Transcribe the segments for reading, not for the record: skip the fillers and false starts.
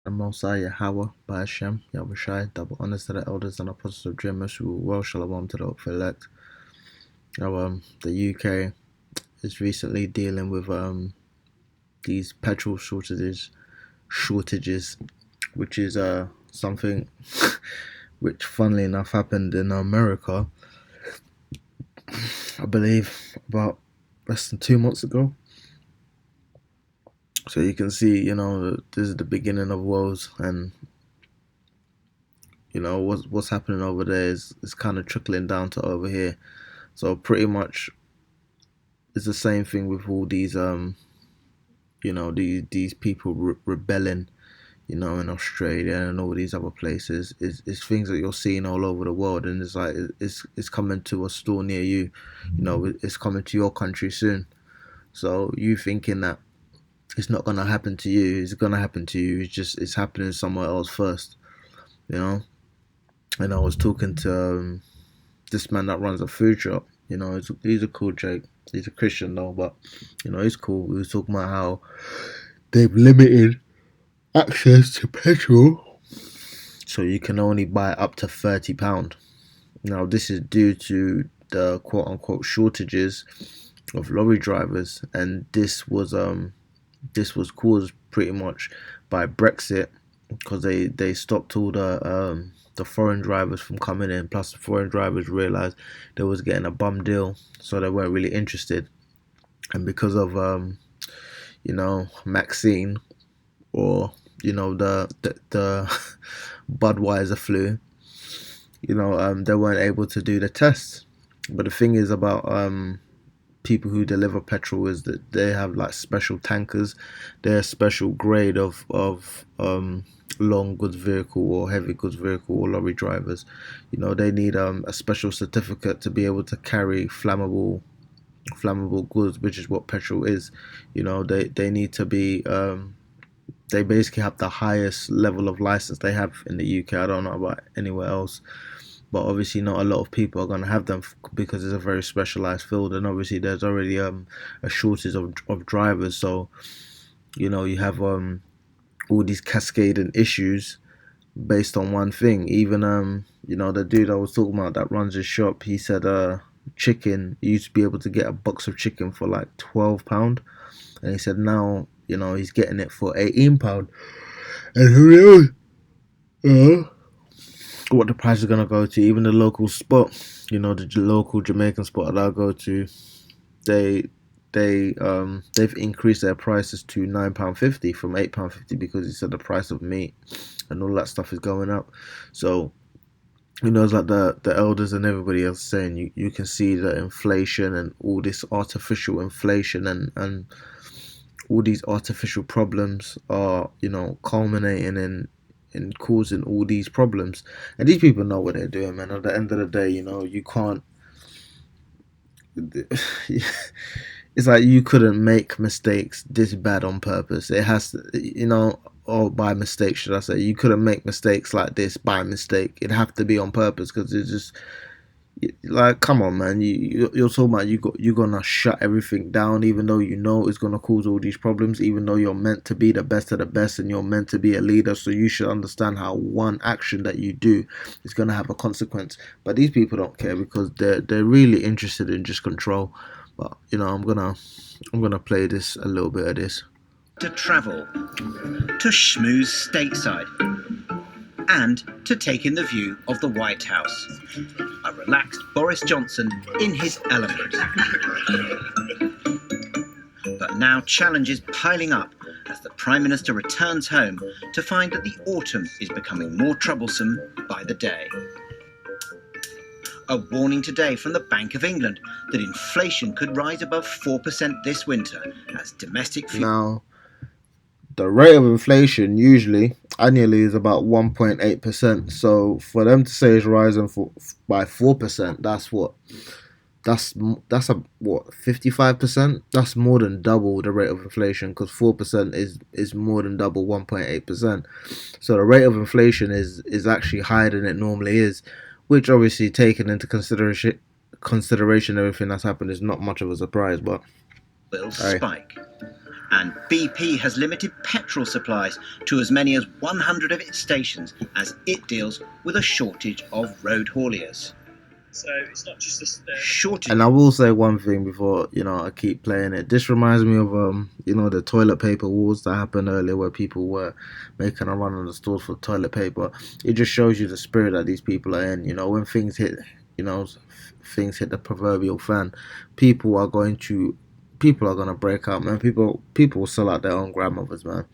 And Mosai Yahweh by Hashem, Yahushai, double honors to the elders and apostles of James who well shalom to the hopeful elect. Now, the UK is recently dealing with these petrol shortages, which is something which, funnily enough, happened in America, I believe, about less than 2 months ago. So you can see, this is the beginning of woes, and what's happening over there is kind of trickling down to over here. So pretty much it's the same thing with all these these people rebelling, in Australia and all these other places. It's things that you're seeing all over the world, and it's like it's coming to a store near you. It's coming to your country soon. So you thinking that it's not gonna happen to you, it's gonna happen to you. It's happening somewhere else first, you know. And I was talking to this man that runs a food shop. He's a cool Jake. He's a Christian though, but he's cool. We was talking about how they've limited access to petrol, so you can only buy up to £30. Now this is due to the quote unquote shortages of lorry drivers, and this was caused pretty much by Brexit, because they stopped all the foreign drivers from coming in. Plus, the foreign drivers realized they was getting a bum deal, so they weren't really interested. And because of Maxine, or the Budweiser flu, they weren't able to do the tests. But the thing is about people who deliver petrol is that they have like special tankers. They're a special grade of long goods vehicle or heavy goods vehicle or lorry drivers. They need a special certificate to be able to carry flammable goods, which is what petrol is. They need to be they basically have the highest level of license they have in the UK. I don't know about anywhere else, but obviously not a lot of people are going to have them because it's a very specialized field, and obviously there's already a shortage of drivers. So you have all these cascading issues based on one thing. Even the dude I was talking about that runs his shop, he said chicken, you used to be able to get a box of chicken for like £12, and he said now he's getting it for £18. And who knows what the price is gonna go to. Even the local spot, the local Jamaican spot that I go to, they they've increased their prices to £9.50 from £8.50, because he said the price of meat and all that stuff is going up. So it's like the elders and everybody else saying, you can see the inflation and all this artificial inflation, and all these artificial problems are culminating in causing all these problems. And these people know what they're doing, man. At the end of the day, you can't it's like you couldn't make mistakes this bad on purpose. It has to, or by mistake, should I say. You couldn't make mistakes like this by mistake. It'd have to be on purpose, because it's just like, come on, man. You're talking about you're gonna shut everything down, even though it's gonna cause all these problems. Even though you're meant to be the best of the best, and you're meant to be a leader, so you should understand how one action that you do is gonna have a consequence. But these people don't care, because they're really interested in just control. But I'm gonna play this, a little bit of this. To travel, to schmooze stateside, and to take in the view of the White House. A relaxed Boris Johnson in his element. But now challenges piling up as the Prime Minister returns home to find that the autumn is becoming more troublesome by the day. A warning today from the Bank of England that inflation could rise above 4% this winter as domestic... Now, the rate of inflation usually annually is about 1.8%. So for them to say it's rising by 4%, that's what? That's a what, 55%? That's more than double the rate of inflation, because 4% is more than double 1.8%. So the rate of inflation is actually higher than it normally is, which obviously, taken into consideration everything that's happened, is not much of a surprise. But will spike. And BP has limited petrol supplies to as many as 100 of its stations as it deals with a shortage of road hauliers. So it's not just a Shortage. And I will say one thing before I keep playing it. This reminds me of the toilet paper wars that happened earlier, where people were making a run on the stores for toilet paper. It just shows you the spirit that these people are in. When things hit, things hit the proverbial fan, people are gonna break out, man. People will sell out their own grandmothers, man.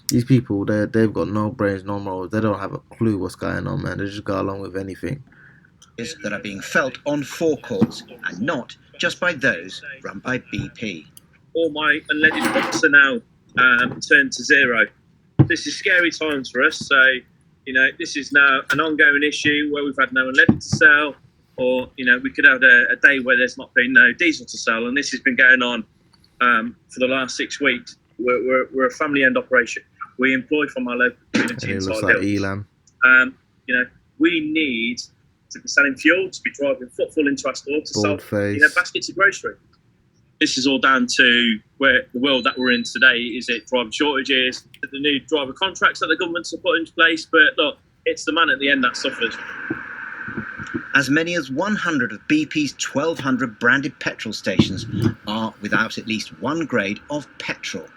These people, they've got no brains, no morals. They don't have a clue what's going on, man. They just go along with anything. That are being felt on forecourts and not just by those run by BP. All my unleaded books are now turned to zero. This is scary times for us. So, this is now an ongoing issue where we've had no unleaded to sell, or we could have a day where there's not been no diesel to sell, and this has been going on for the last 6 weeks. We're a family-owned operation. We employ from our local community. And it looks like Elam. We need to be selling fuel, to be driving footfall into our store, to sell baskets of grocery. This is all down to where the world that we're in today. Is it driver shortages, the new driver contracts that the governments have put into place? But look, it's the man at the end that suffers. As many as 100 of BP's 1,200 branded petrol stations are without at least one grade of petrol.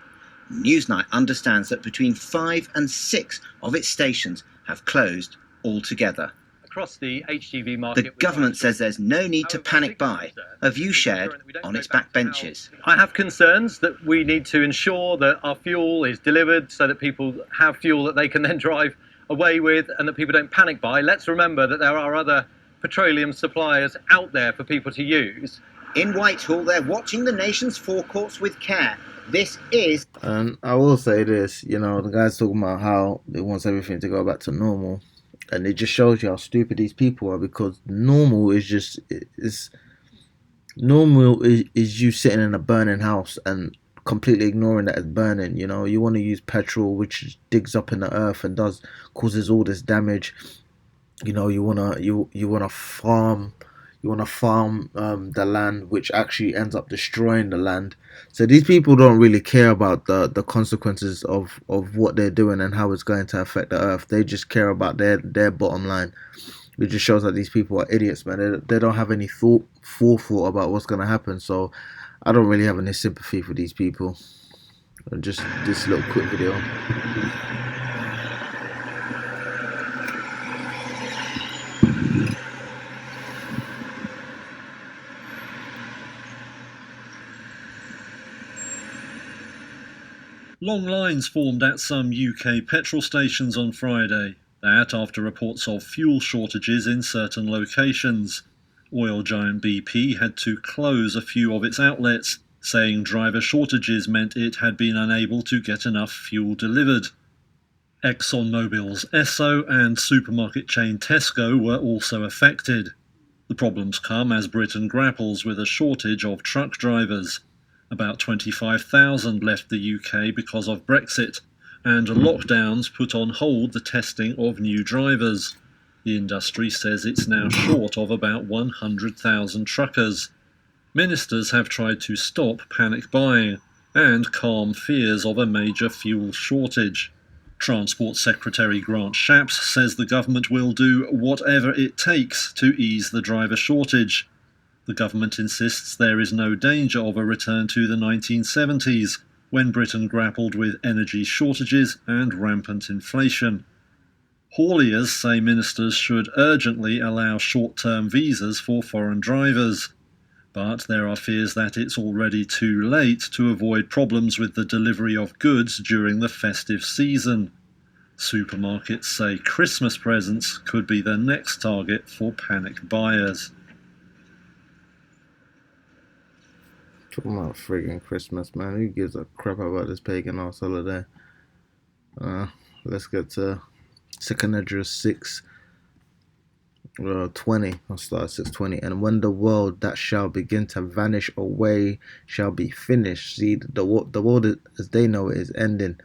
Newsnight understands that between 5 and 6 of its stations have closed altogether. Across the HGV market, the government says there's no need to panic buy, a view shared on its backbenches. I have concerns that we need to ensure that our fuel is delivered so that people have fuel that they can then drive away with, and that people don't panic buy. Let's remember that there are other petroleum suppliers out there for people to use. In Whitehall, they're watching the nation's forecourts with care. This is... And I will say this, the guy's talking about how they want everything to go back to normal. And it just shows you how stupid these people are, because normal is you sitting in a burning house and completely ignoring that it's burning. You want to use petrol, which digs up in the earth and causes all this damage. You want to farm the land, which actually ends up destroying the land. So these people don't really care about the consequences of what they're doing and how it's going to affect the earth. They just care about their bottom line. It just shows that these people are idiots, man. They don't have any forethought about what's going to happen. So I don't really have any sympathy for these people. Just this little quick video. Long lines formed at some UK petrol stations on Friday, that after reports of fuel shortages in certain locations. Oil giant BP had to close a few of its outlets, saying driver shortages meant it had been unable to get enough fuel delivered. ExxonMobil's Esso and supermarket chain Tesco were also affected. The problems come as Britain grapples with a shortage of truck drivers. About 25,000 left the UK because of Brexit, and lockdowns put on hold the testing of new drivers. The industry says it's now short of about 100,000 truckers. Ministers have tried to stop panic buying and calm fears of a major fuel shortage. Transport Secretary Grant Shapps says the government will do whatever it takes to ease the driver shortage. The government insists there is no danger of a return to the 1970s, when Britain grappled with energy shortages and rampant inflation. Hauliers say ministers should urgently allow short-term visas for foreign drivers. But there are fears that it's already too late to avoid problems with the delivery of goods during the festive season. Supermarkets say Christmas presents could be the next target for panic buyers. Talking about friggin' Christmas, man. Who gives a crap about this pagan ass holiday? Let's get to 2nd Esdras 6. 20, I'll start at 6:20. And when the world that shall begin to vanish away shall be finished. See, the world as they know it is ending.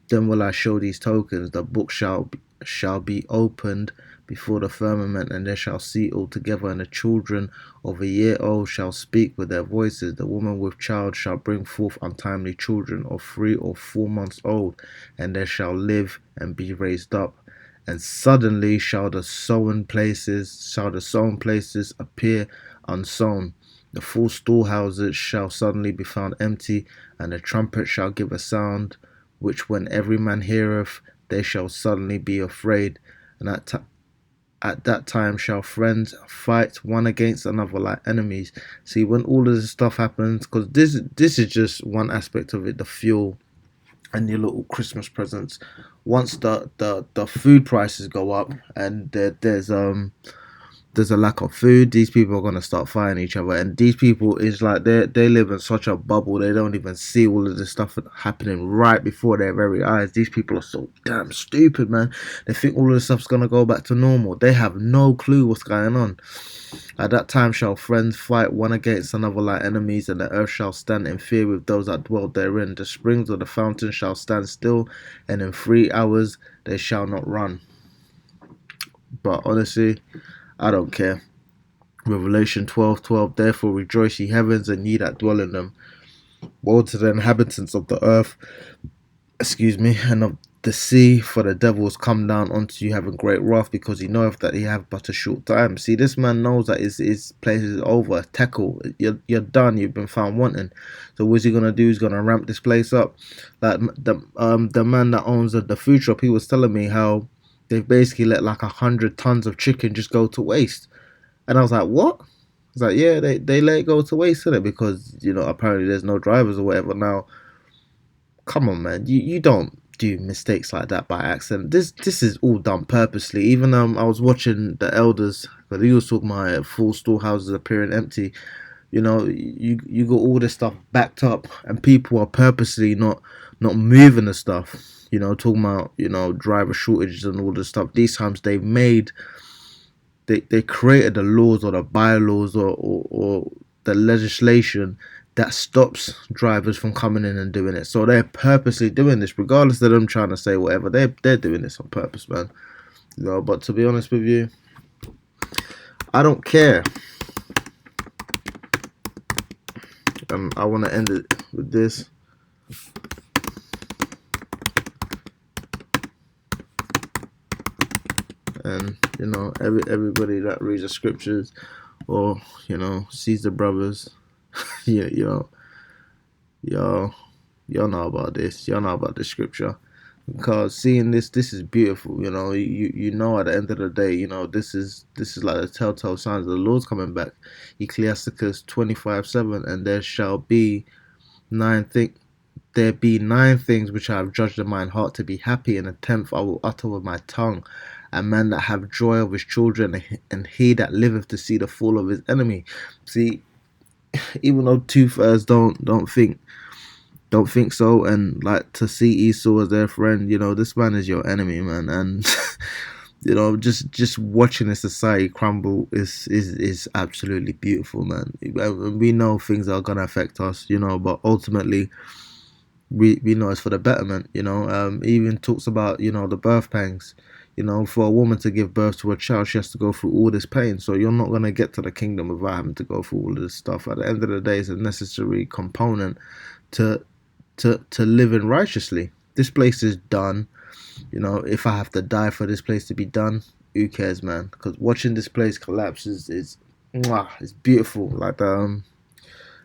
Then will I show these tokens. The book shall be opened before the firmament, and they shall see all together, and the children of a year old shall speak with their voices. The woman with child shall bring forth untimely children of 3 or 4 months old, and they shall live and be raised up. And suddenly shall the sown places appear unsown. The full storehouses shall suddenly be found empty, and the trumpet shall give a sound, which when every man heareth, they shall suddenly be afraid. And at that time shall friends fight one against another like enemies. See, when all of this stuff happens, because this is just one aspect of it, the fuel and your little Christmas presents. Once the food prices go up and there's a lack of food, these people are gonna start fighting each other, and these people is like they live in such a bubble, they don't even see all of this stuff happening right before their very eyes. These people are so damn stupid, man. They think all of this stuff's gonna go back to normal. They have no clue what's going on. At that time shall friends fight one against another like enemies, and the earth shall stand in fear with those that dwell therein. The springs of the fountain shall stand still, and in 3 hours they shall not run. But honestly, I don't care. Revelation 12:12. Therefore rejoice, ye heavens, and ye that dwell in them. Woe to the inhabitants of the earth, and of the sea, for the devil is come down unto you having great wrath, because he knoweth that he have but a short time. See, this man knows that his place is over. Tackle, you're done. You've been found wanting. So what's he gonna do? He's gonna ramp this place up. Like the man that owns the food shop, he was telling me how they've basically let like 100 tons of chicken just go to waste. And I was like, what? It's like, yeah, they let it go to waste, innit? Because, apparently there's no drivers or whatever. Now, come on, man. You don't do mistakes like that by accident. This is all done purposely. Even I was watching the elders, but he was talking about full storehouses appearing empty. You got all this stuff backed up, and people are purposely not moving the stuff. Talking about driver shortages and all this stuff. These times they created the laws or the bylaws or the legislation that stops drivers from coming in and doing it. So they're purposely doing this, regardless of them trying to say whatever. They're doing this on purpose, man. But to be honest with you, I don't care. I want to end it with this. And everybody that reads the scriptures or sees the brothers, y'all know about this. Y'all know about the scripture, because seeing this is beautiful. You know at the end of the day, this is like the telltale signs of the Lord's coming back. Ecclesiasticus 25:7, and there be 9 things which I have judged in mine heart to be happy, and the 10th I will utter with my tongue. A man that have joy of his children, and he that liveth to see the fall of his enemy. See, even though 2/3 don't think so, and like to see Esau as their friend, this man is your enemy, man. And just watching a society crumble is absolutely beautiful, man. We know things are gonna affect us, but ultimately we know it's for the betterment. He even talks about the birth pangs. For a woman to give birth to a child, she has to go through all this pain. So you're not going to get to the kingdom without having to go through all of this stuff. At the end of the day, it's a necessary component to living righteously. This place is done. If I have to die for this place to be done, who cares, man? Because watching this place collapse is beautiful. Like the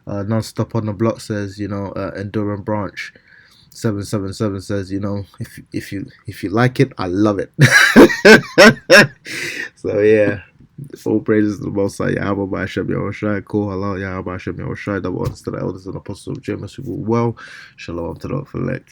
Non-Stop on the Block says, Enduring Branch 777 says, if you like it, I love it. So yeah, all praises to the Most High Yahweh by Hashem Yahushai. Cool, halal Yahweh by Hashem Yahushai. Double honors to the elders and apostles of James who will well. Shalom to the elect.